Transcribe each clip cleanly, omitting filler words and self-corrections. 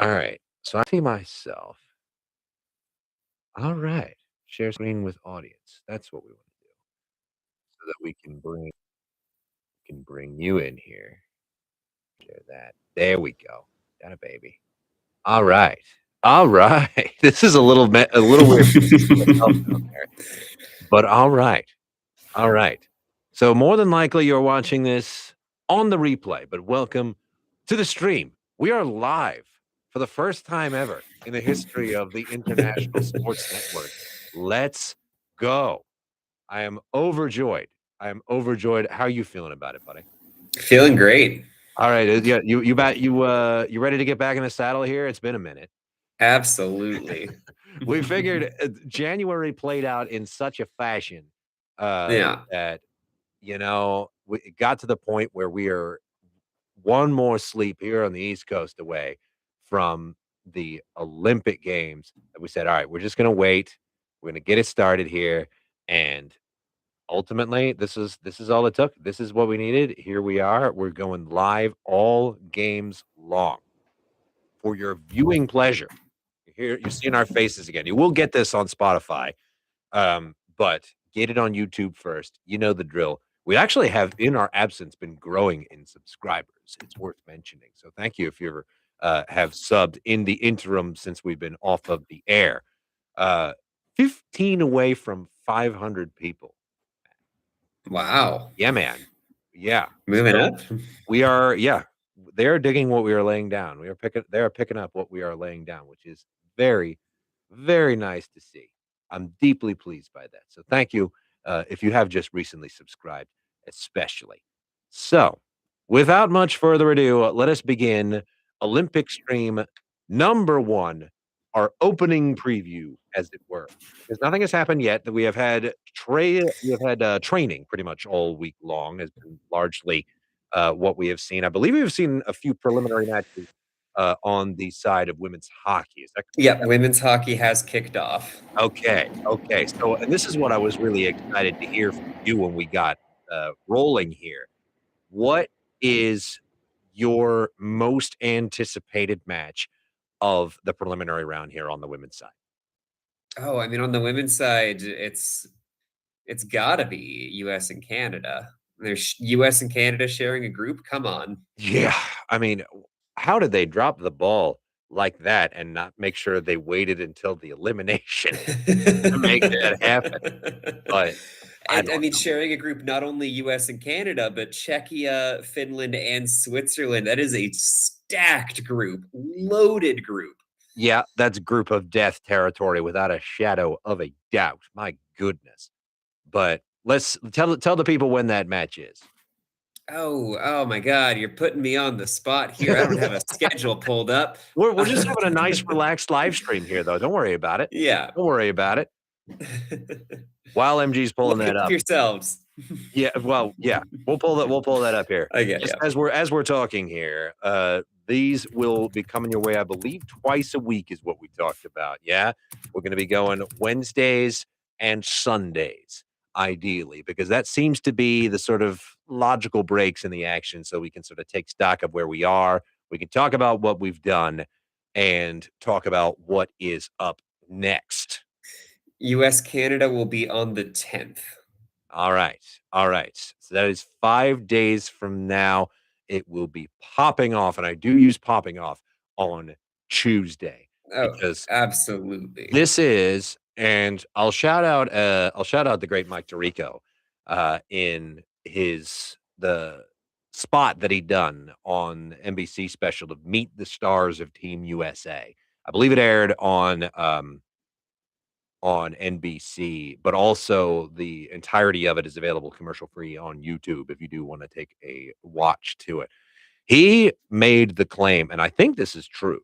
All right. So I see myself. All right. Share screen with audience. That's what we want to do so that we can bring you in here. Share that. There we go. Got a baby. All right. All right. This is a little weird for myself down there. But all right. All right. So more than likely you're watching this on the replay, but welcome to the stream. We are live for the first time ever in the history of the International Sports Network. Let's go. I am overjoyed. I am overjoyed. How are you feeling about it, buddy? Feeling great. All right. Yeah, you ready to get back in the saddle here? It's been a minute. Absolutely. We figured January played out in such a fashion Yeah. that it got to the point where we are one more sleep here on the East Coast away from the Olympic Games. And we said, all right, we're just going to wait. We're going to get it started here. And ultimately, this is all it took. This is what we needed. Here we are. We're going live all games long for your viewing pleasure. You're seeing our faces again. You will get this on Spotify, but get it on YouTube first. You know the drill. We actually have, in our absence, been growing in subscribers. It's worth mentioning. So thank you if you have subbed in the interim since we've been off of the air. 15 away from 500 people. Wow. Yeah, man. Yeah. Moving So up. we are, yeah, they're digging what we are laying down. They are picking up what we are laying down, which is very, very nice to see. I'm deeply pleased by that. So thank you if you have just recently subscribed, especially. So, without much further ado, let us begin Olympic Stream number one, our opening preview, as it were. Because nothing has happened yet. That we have had training pretty much all week long has been largely what we have seen. I believe we've seen a few preliminary matches on the side of women's hockey. Is that Yep, women's hockey has kicked off. okay? Okay. So, and this is what I was really excited to hear from you when we got rolling here. What is your most anticipated match of the preliminary round here on the women's side? Oh, I mean, on the women's side, it's gotta be US and Canada. There's US and Canada sharing a group. Come on. Yeah, I mean, how did they drop the ball like that and not make sure they waited until the elimination to make that happen? But I And I don't mean, know. sharing a group not only US and Canada, but Czechia, Finland, and Switzerland. That is a stacked group, loaded group. Yeah, that's group of death territory without a shadow of a doubt. My goodness. But let's tell the people when that match is. Oh my God, you're putting me on the spot here. I don't have a schedule pulled up. We're just having a nice relaxed live stream here though. Don't worry about it. Yeah. Don't worry about it. While MG's pulling Look that up up. yourselves. Yeah, well, yeah. We'll pull that up here. Okay, Just yeah. as we're talking here, these will be coming your way, I believe, twice a week is what we talked about. Yeah. We're gonna be going Wednesdays and Sundays, ideally, because that seems to be the sort of logical breaks in the action so we can sort of take stock of where we are. We can talk about what we've done and talk about what is up next. US Canada will be on the 10th. All right. All right. So that is 5 days from now. It will be popping off, and I do use popping off on Tuesday Oh, because absolutely. this is, and I'll shout out the great Mike Tirico in the spot that he done on NBC special to meet the stars of Team USA. I believe it aired on NBC, but also the entirety of it is available commercial free on YouTube if you do want to take a watch to it. He made the claim, and I think this is true,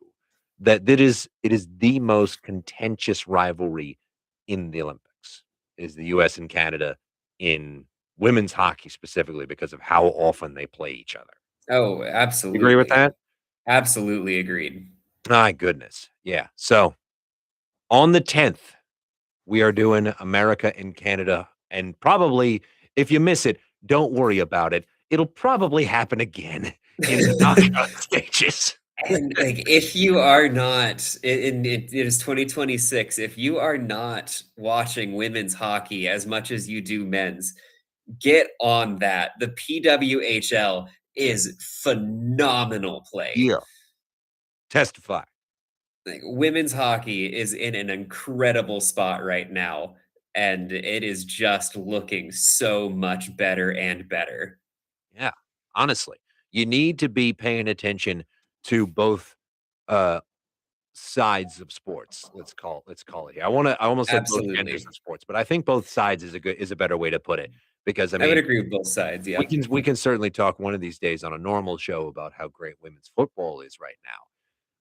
that it is the most contentious rivalry in the Olympics, is the US and Canada in women's hockey specifically because of how often they play each other. Oh, You agree with absolutely. that? Absolutely agreed. My goodness. Yeah. So on the 10th, we are doing America and Canada, and probably if you miss it, don't worry about it. It'll probably happen again in the knockout stages. And like, if you are not, it is 2026. If you are not watching women's hockey as much as you do men's, get on that. The PWHL is phenomenal play. Yeah. Testify. Like, women's hockey is in an incredible spot right now, and it is just looking so much better and better. Yeah. Honestly, you need to be paying attention to both uh sides of sports. Let's call it here. I almost said both genders Absolutely. of sports, but I think both sides is a better way to put it because I I would mean, agree with both sides, yeah. we can certainly talk one of these days on a normal show about how great women's football is right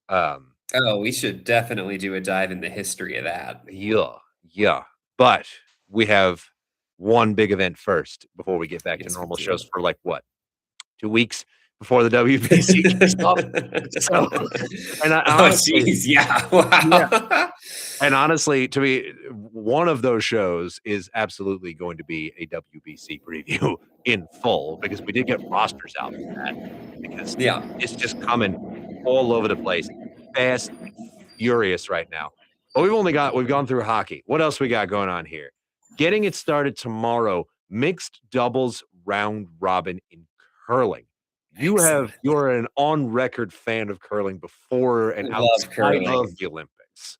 now. Oh, we should definitely do a dive in the history of that. Yeah, yeah. But we have one big event first before we get back to Yes, we normal do. shows for like what, 2 weeks before the WBC kicks off. So, and I Oh, honestly, jeez, yeah, yeah. wow. And honestly, to me, one of those shows is absolutely going to be a WBC preview in full because we did get rosters out for that because Yeah. it's just coming all over the place, fast and furious right now. But we've gone through hockey. What else we got going on here? Getting it started tomorrow, mixed doubles round robin in curling. Excellent. You're an on record fan of curling before and Love outside of curling. the Olympics.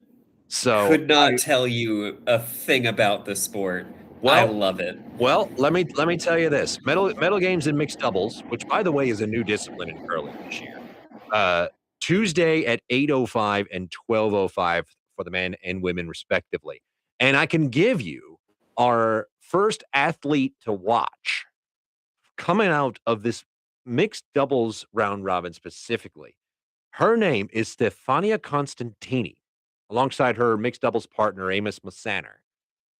So Could not tell you a thing about the sport. I well, love it. let me tell you this. Medal games in mixed doubles, which by the way is a new discipline in curling this year. Uh, Tuesday at 8:05 and 12:05 for the men and women respectively. And I can give you our first athlete to watch coming out of this mixed doubles round robin specifically. Her name is Stefania Constantini, alongside her mixed doubles partner Amos Massaner.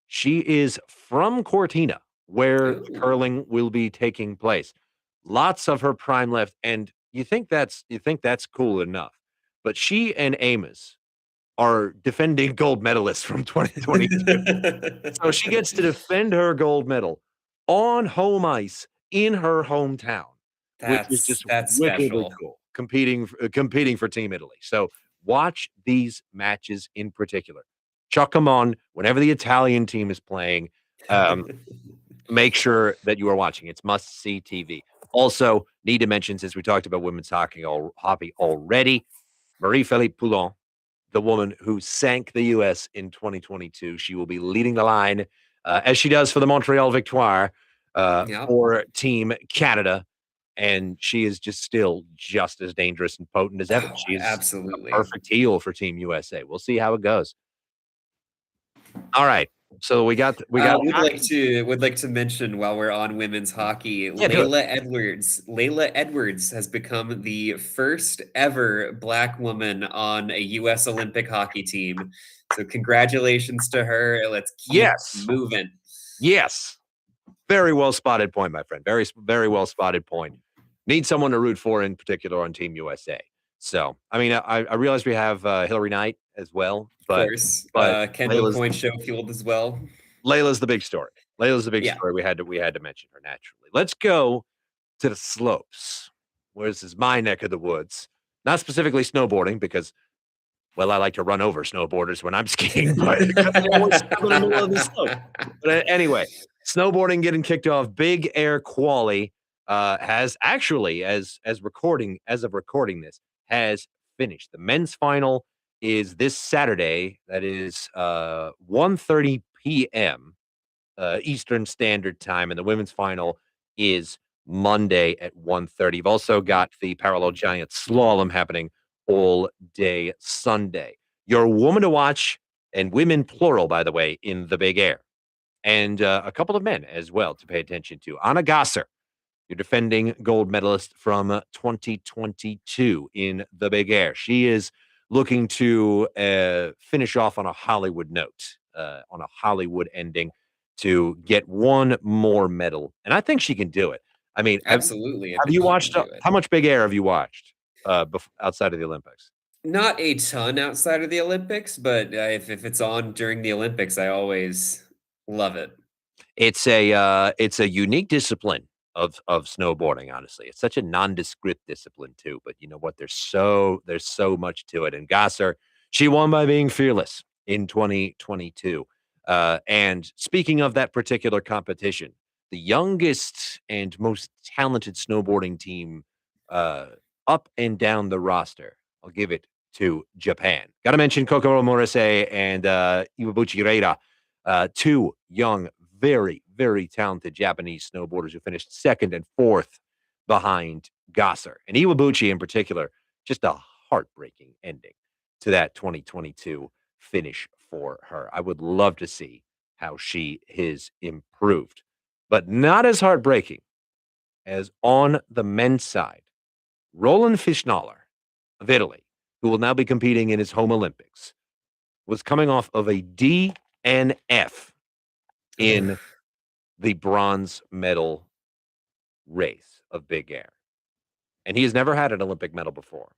She is from Cortina, where the Ooh. curling will be taking place. Lots of her prime left, and you think that's cool enough. But she and Amos are defending gold medalists from 2022. So she gets to defend her gold medal on home ice in her hometown, which is just That's wickedly special. cool, competing for Team Italy. So watch these matches in particular. Chuck them on whenever the Italian team is playing. Um, make sure that you are watching. It's must-see TV. Also, need to mention, since we talked about women's hockey already, Marie-Philippe Poulin, the woman who sank the US in 2022. She will be leading the line, as she does for the Montreal Victoire, Yep. for Team Canada, and she is just still just as dangerous and potent as ever. Oh, She is a absolutely. perfect heel for Team USA. We'll see how it goes. All right, so we got hockey. Would like to mention while we're on women's hockey, Yeah, do it. Layla Edwards. Layla Edwards has become the first ever Black woman on a US Olympic hockey team. So congratulations to her. Let's keep Yes, moving. yes. Very well spotted point, my friend. Very well spotted point. Need someone to root for in particular on Team USA. So, I mean, I realize we have Hillary Knight as well, Of course. but Kendall Coyne Schofield as well. Layla's the big story. Layla's the big Yeah, story. We had to mention her naturally. Let's go to the slopes, where this is my neck of the woods. Not specifically snowboarding because, well, I like to run over snowboarders when I'm skiing, but because they always stop in the middle of the slope. But anyway, snowboarding getting kicked off. Big Air Quali has actually, as of recording this, has finished. The men's final is this Saturday. That is 1:30 p.m. Eastern Standard Time, and the women's final is Monday at 1:30. You've also got the parallel giant slalom happening all day Sunday. Your woman to watch, and women plural, by the way, in the big air, and a couple of men as well to pay attention to. Anna Gasser, your defending gold medalist from 2022 in the big air. She is looking to finish off on a Hollywood note, on a Hollywood ending to get one more medal. And I think she can do it. I mean, absolutely. I have think you she can watched do it. how much big air have you watched outside of the Olympics? Not a ton outside of the Olympics, but if it's on during the Olympics, I always love it. It's a unique discipline. of snowboarding, honestly. It's such a nondescript discipline too, but you know what? There's so much to it. And Gasser, she won by being fearless in 2022. And speaking of that particular competition, the youngest and most talented snowboarding team uh, up and down the roster, I'll give it to Japan. Got to mention Kokoro Morrissey and Iwabuchi Reira, two young, very, very talented Japanese snowboarders who finished second and fourth behind Gasser. And Iwabuchi, in particular, just a heartbreaking ending to that 2022 finish for her. I would love to see how she has improved, but not as heartbreaking as on the men's side. Roland Fischnaller of Italy, who will now be competing in his home Olympics, was coming off of a DNF Oh, in the bronze medal race of big air. And he has never had an Olympic medal before.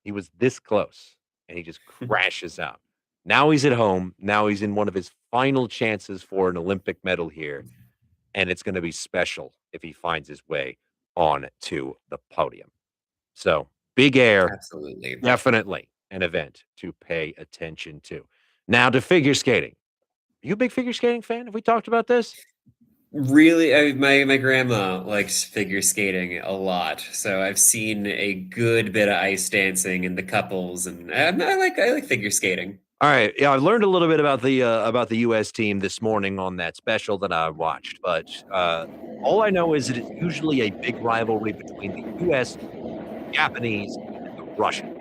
He was this close and he just crashes out. Now he's at home. Now he's in one of his final chances for an Olympic medal here. And it's going to be special if he finds his way on to the podium. So, big air, absolutely. definitely an event to pay attention to. Now, to figure skating. Are you a big figure skating fan? Have we talked about this? Really, my grandma likes figure skating a lot, so I've seen a good bit of ice dancing in the couples, and I like figure skating. All right. Yeah, I learned a little bit about the US team this morning on that special that I watched, but all I know is that it's usually a big rivalry between the US, Japanese, and the Russians,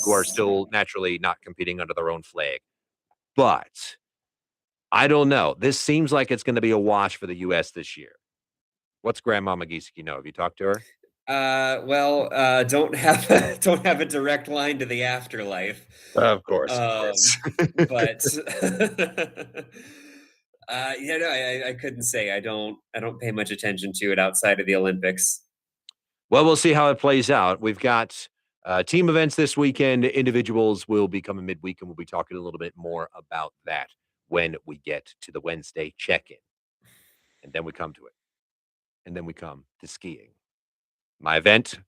who are Yes. still naturally not competing under their own flag. But I don't know. This seems like it's going to be a wash for the US this year. What's Grandma McGeesky know? Have you talked to her? Don't have don't have a direct line to the afterlife. Of course, of Um, course. but yeah, no, I couldn't say. I don't pay much attention to it outside of the Olympics. Well, we'll see how it plays out. We've got team events this weekend. Individuals will be coming midweek, and we'll be talking a little bit more about that when we get to the Wednesday check in. And then we come to it. And then we come to skiing. My event,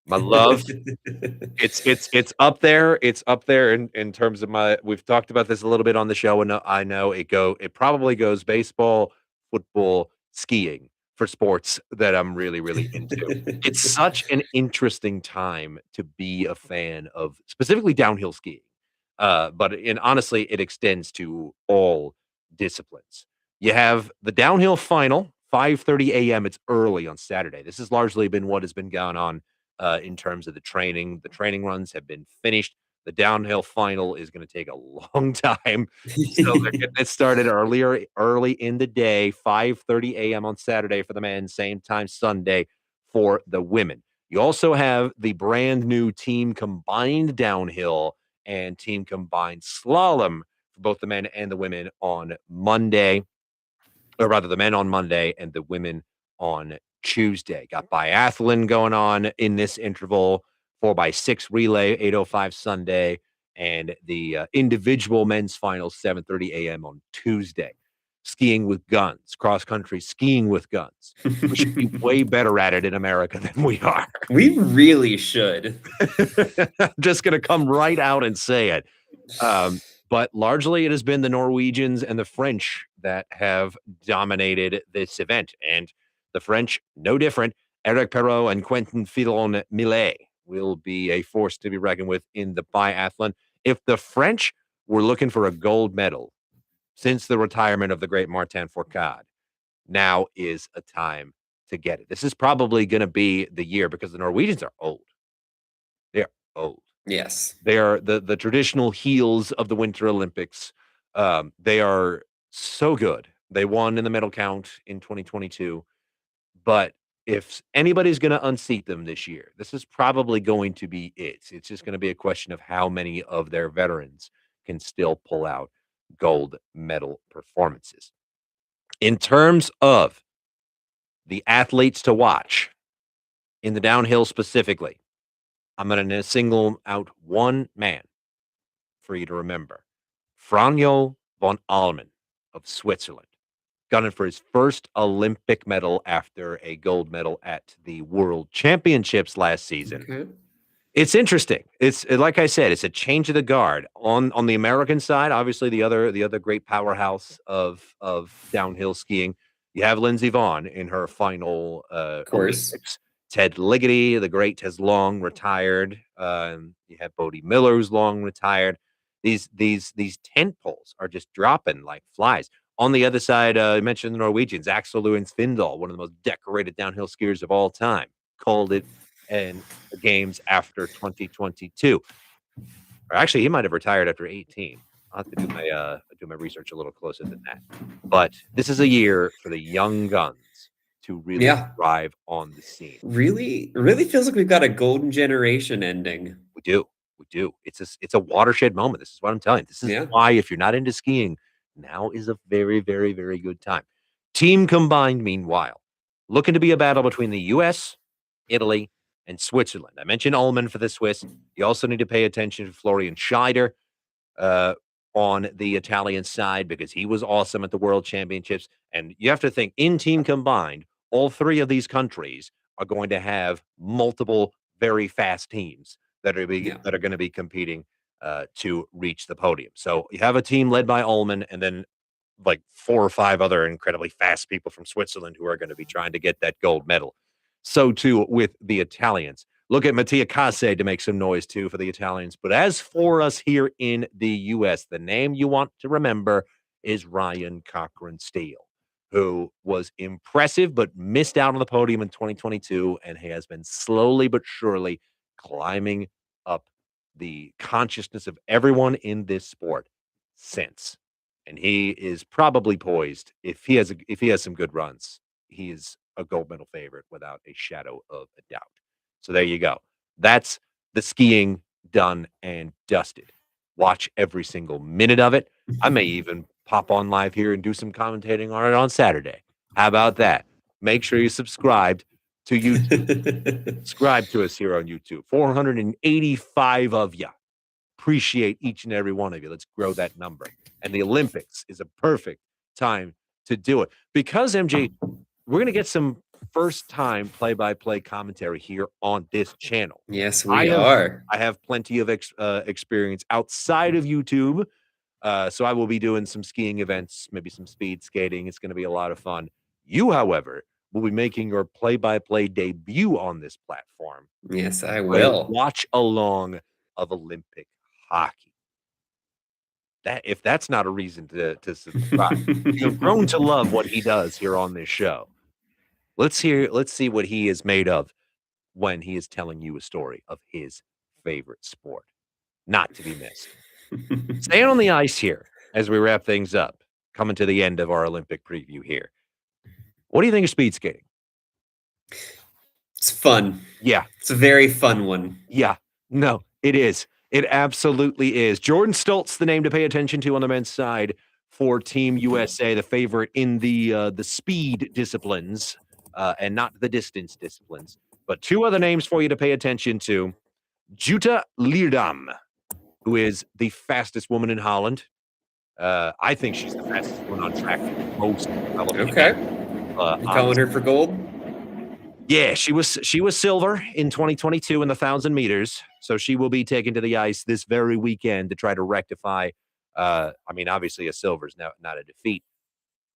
my love. It's up there. It's up there in terms of my we've talked about this a little bit on the show, and I know it probably goes baseball, football, skiing for sports that I'm really, really into. It's such an interesting time to be a fan of specifically downhill skiing. But and honestly, it extends to all disciplines. You have the downhill final, 5:30 AM. It's early on Saturday. This has largely been what has been going on in terms of the training. The training runs have been finished. The downhill final is going to take a long time. So they're getting it started early in the day, 5:30 AM on Saturday for the men, same time Sunday for the women. You also have the brand new team combined downhill and team combined slalom for both the men and the women on Monday, or rather the men on Monday and the women on Tuesday. Got biathlon going on in this interval, 4x6 relay, 8:05 Sunday, and the individual men's final, 7:30 AM on Tuesday. Skiing with guns, cross country skiing with guns. We should be way better at it in America than we are. We really should. I'm just going to come right out and say it. But largely it has been the Norwegians and the French that have dominated this event. And the French, no different. Eric Perrault and Quentin Fillon Millet will be a force to be reckoned with in the biathlon. If the French were looking for a gold medal since the retirement of the great Martin Fourcade, now is a time to get it. This is probably going to be the year because the Norwegians are old. They're old. Yes. They are the traditional heels of the Winter Olympics. They are so good. They won in the medal count in 2022, but if anybody's gonna unseat them this year, this is probably going to be it. It's just gonna be a question of how many of their veterans can still pull out gold medal performances. In terms of the athletes to watch in the downhill specifically, I'm gonna single out one man for you to remember. Franjo von Allmen of Switzerland. gunning for his first Olympic medal after a gold medal at the World Championships last season. Okay. It's interesting. It's like I said, it's a change of the guard. On the American side, obviously the other great powerhouse of downhill skiing, you have Lindsey Vonn in her final, Of course. Olympics. Ted Ligety, the great, has long retired. You have Bodie Miller, who's long retired. These tent poles are just dropping like flies. On the other side, I mentioned the Norwegians, Axel Lewin Svindal, one of the most decorated downhill skiers of all time, called it and the games after 2022. Or actually, he might have retired after 18. I'll have to do my research a little closer than that. But this is a year for the young guns to really Yeah. thrive on the scene. Really feels like we've got a golden generation ending. We do. We do. It's a watershed moment. This is what I'm telling you. This is Yeah. why if you're not into skiing, now is a very, very, very good time. Team combined, meanwhile, looking to be a battle between the US, Italy, and Switzerland. I mentioned Ullmann for the Swiss. You also need to pay attention to Florian Scheider uh, on the Italian side because he was awesome at the World Championships. And you have to think in team combined, all three of these countries are going to have multiple very fast teams Yeah. that are going to be competing to reach the podium. So you have a team led by Ullmann, and then like 4 or 5 other incredibly fast people from Switzerland who are gonna be trying to get that gold medal. So too with the Italians. Look at Mattia Casse to make some noise too for the Italians. But as for us here in the US, the name you want to remember is Ryan Cochran Steele, who was impressive but missed out on the podium in 2022 and has been slowly but surely climbing up the consciousness of everyone in this sport since. And he is probably poised if he has some good runs, he is a gold medal favorite without a shadow of a doubt. So there you go. That's the skiing done and dusted. Watch every single minute of it. I may even pop on live here and do some commentating on it on Saturday. How about that? Make sure you subscribed to YouTube. Subscribe to us here on YouTube. 485 of you. Appreciate each and every one of you. Let's grow that number. And the Olympics is a perfect time to do it because MJ, we're going to get some first time play by play commentary here on this channel. Yes, I we have are. I have plenty of experience outside of YouTube. So I will be doing some skiing events, maybe some speed skating. It's going to be a lot of fun. You, however, will be making your play by play debut on this platform. Yes, I So will. watch along of Olympic hockey. That if that's not a reason to subscribe. You've grown to love what he does here on this show. Let's see what he is made of when he is telling you a story of his favorite sport. Not to be missed. Staying on the ice here as we wrap things up, coming to the end of our Olympic preview here. What do you think of speed skating? It's fun. Yeah. It's a very fun one. Yeah. No, it is. It absolutely is. Jordan Stoltz, the name to pay attention to on the men's side for Team USA, the favorite in the speed disciplines and not the distance disciplines. But 2 other names for you to pay attention to. Jutta Leerdam, who is the fastest woman in Holland. I think she's the fastest woman on track in most relevant Okay. events. You calling her for gold? Yeah, she was silver in 2022 in the 1,000 meters, so she will be taken to the ice this very weekend to try to rectify. I mean, obviously, a silver is not a defeat,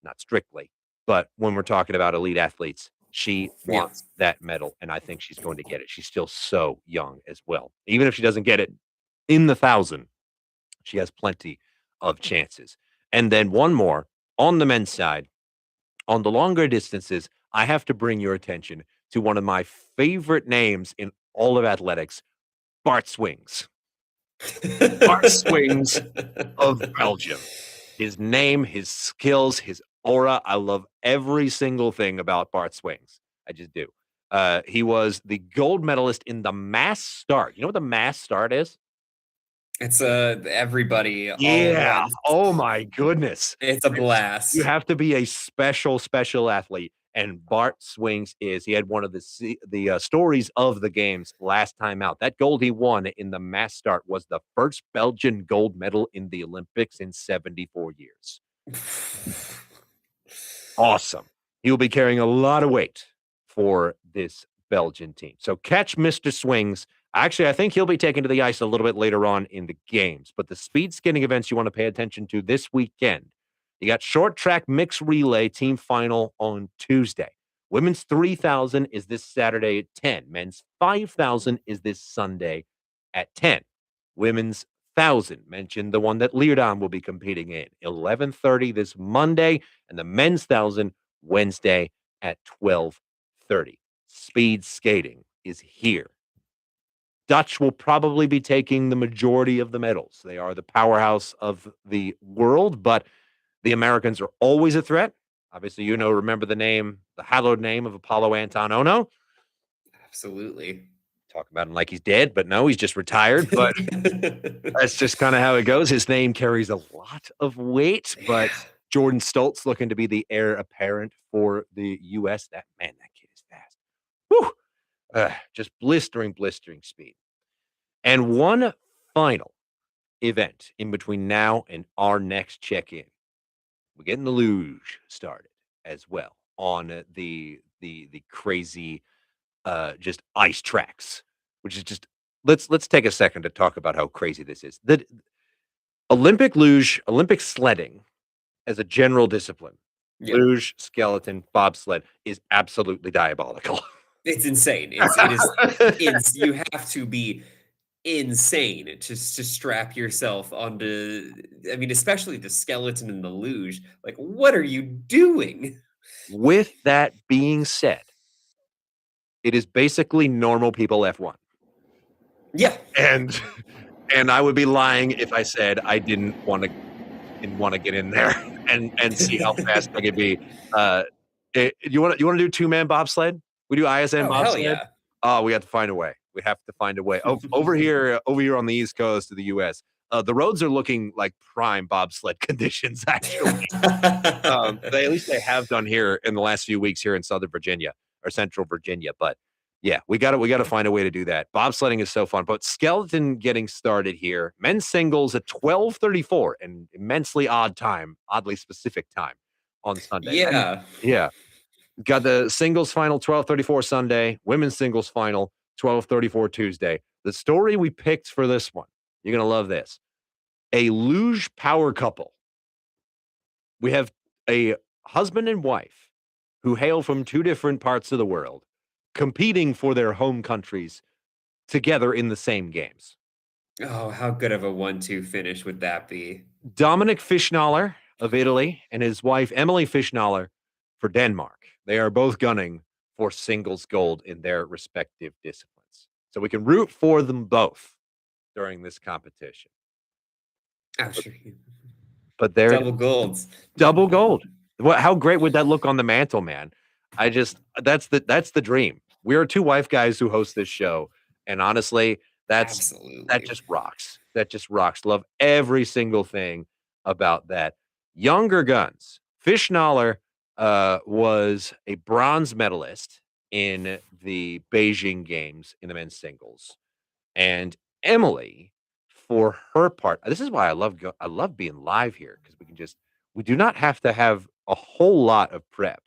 not strictly, but when we're talking about elite athletes, she Yeah. wants that medal, and I think she's going to get it. She's still so young as well. Even if she doesn't get it in the 1,000, she has plenty of chances. And then one more on the men's side. On the longer distances, I have to bring your attention to one of my favorite names in all of athletics, Bart Swings. Bart Swings of Belgium. His name, his skills, his aura. I love every single thing about Bart Swings. I just do. He was the gold medalist in the mass start. You know what the mass start is? It's everybody all at Yeah. once. Oh my goodness. It's a You blast. have to be a special athlete, and Bart Swings is. He had one of the stories of the games last time out. That gold he won in the mass start was the first Belgian gold medal in the Olympics in 74 years. awesome. He will be carrying a lot of weight for this Belgian team. So catch Mr. Swings. Actually, I think he'll be taken to the ice a little bit later on in the games. But the speed skating events you want to pay attention to this weekend, you got short track mixed relay team final on Tuesday. Women's 3,000 is this Saturday at 10. Men's 5,000 is this Sunday at 10. Women's 1,000, mentioned the one that Leerdam will be competing in, 11:30 this Monday, and the men's 1,000 Wednesday at 12:30. Speed skating is here. Dutch will probably be taking the majority of the medals. They are the powerhouse of the world, but the Americans are always a threat. Obviously, remember the name, the hallowed name of Apollo Anton Ono. Absolutely. Talk about him like he's dead, but no, he's just retired. But that's just kind of how it goes. His name carries a lot of weight, but Jordan Stoltz looking to be the heir apparent for the U.S. That kid is fast. Whew. Just blistering speed. And one final event in between now and our next check-in. We're getting the luge started as well on the crazy just ice tracks, which is just let's take a second to talk about how crazy this is. The Olympic luge, Olympic sledding as a general discipline, Yep. luge, skeleton, bobsled is absolutely diabolical. It's insane. It's you have to be insane to strap yourself onto, I mean, especially the skeleton and the luge. Like, what are you doing? With that being said, it is basically normal people F1. Yeah. And and I would be lying if I said I didn't wanna get in there and see how fast I could be. You wanna do two-man bobsled? We do ISN Oh, hell bobsled? yeah. Oh, we have to find a way. We have to find a way. Over here on the East Coast of the US, the roads are looking like prime bobsled conditions, actually. They have done here in the last few weeks here in Southern Virginia or Central Virginia, but yeah, we gotta find a way to do that. Bobsledding is so fun, but skeleton getting started here. Men's singles at 12:34, an immensely oddly specific time on Sunday. Yeah. Yeah, got the singles final 12:34 Sunday, women's singles final 12:34 Tuesday. The story we picked for this one, you're gonna love this. A luge power couple. We have a husband and wife who hail from two different parts of the world competing for their home countries together in the same games. Oh, how good of a 1-2 finish would that be? Dominic Fischnaller of Italy and his wife Emily Fischnaller for Denmark. They are both gunning for singles gold in their respective disciplines. So we can root for them both during this competition. Oh, sure. But there it is. Double golds. Double gold. How great would that look on the mantle, man? That's the dream. We are two wife guys who host this show, and honestly, that Absolutely. just rocks. That just rocks. Love every single thing about that. Younger guns. Fischnaller was a bronze medalist in the Beijing Games in the men's singles, and Emily, for her part, this is why I love being live here because we do not have to have a whole lot of prep.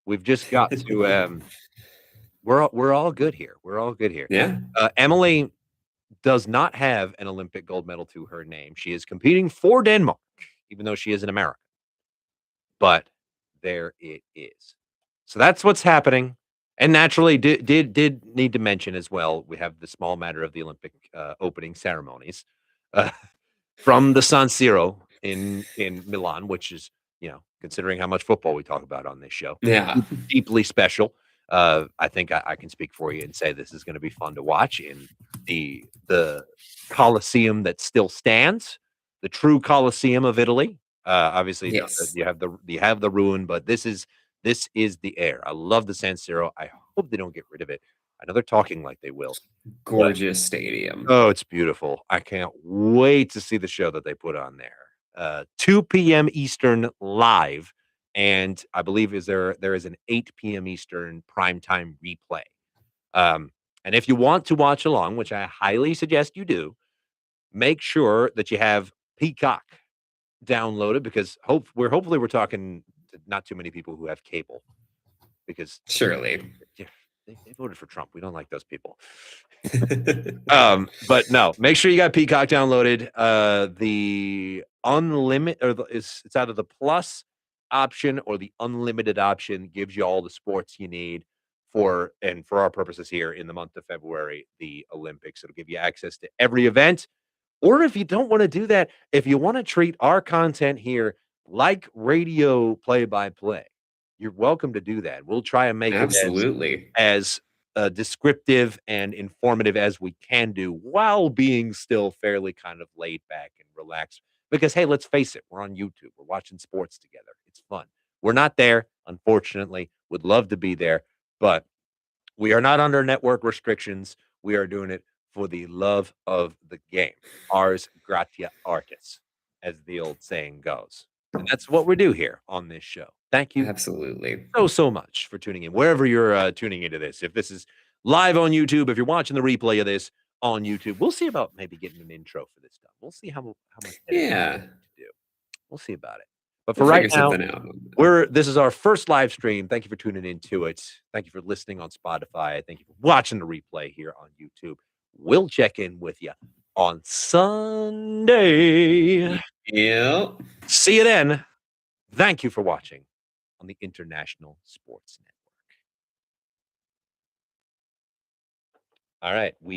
We've just got to we're all good here. We're all good here. Yeah. Emily does not have an Olympic gold medal to her name. She is competing for Denmark, even though she is an American. But there it is. So that's what's happening. And naturally, did need to mention as well, we have the small matter of the Olympic opening ceremonies uh, from the San Siro in Milan, which is, considering how much football we talk about on this show, Yeah. deeply special. I think I can speak for you and say this is going to be fun to watch in the Colosseum that still stands, the true Colosseum of Italy. Obviously, Yes. you have the ruin, but this is the air. I love the San Siro. I hope they don't get rid of it. I know they're talking like they will. But Gorgeous stadium. oh, it's beautiful. I can't wait to see the show that they put on there. 2 p.m. Eastern live, and I believe there is an 8 p.m. Eastern primetime replay. And if you want to watch along, which I highly suggest you do, make sure that you have Peacock downloaded because hopefully we're talking not too many people who have cable because Surely. yeah, they voted for Trump. We don't like those people. But no, make sure you got Peacock downloaded. The unlimited or it's either the plus option or the unlimited option gives you all the sports you need for our purposes here in the month of February, the Olympics. It'll give you access to every event. Or if you don't want to do that, if you want to treat our content here like radio play by play, you're welcome to do that. We'll try and make it Absolutely. as descriptive and informative as we can do while being still fairly kind of laid back and relaxed. Because, hey, let's face it, we're on YouTube. We're watching sports together. It's fun. We're not there, unfortunately. Would love to be there, but we are not under network restrictions. We are doing it for the love of the game. Ars gratia artis, as the old saying goes. And that's what we do here on this show. Thank you Absolutely. so much for tuning in, wherever you're tuning into this. If this is live on YouTube, if you're watching the replay of this on YouTube, we'll see about maybe getting an intro for this stuff. We'll see how much editing Yeah. to do. We'll see about it. But for We'll right figure now, something out. this is our first live stream. Thank you for tuning into it. Thank you for listening on Spotify. Thank you for watching the replay here on YouTube. We'll check in with you on Sunday. Yep. See you then. Thank you for watching on the International Sports Network. All right, we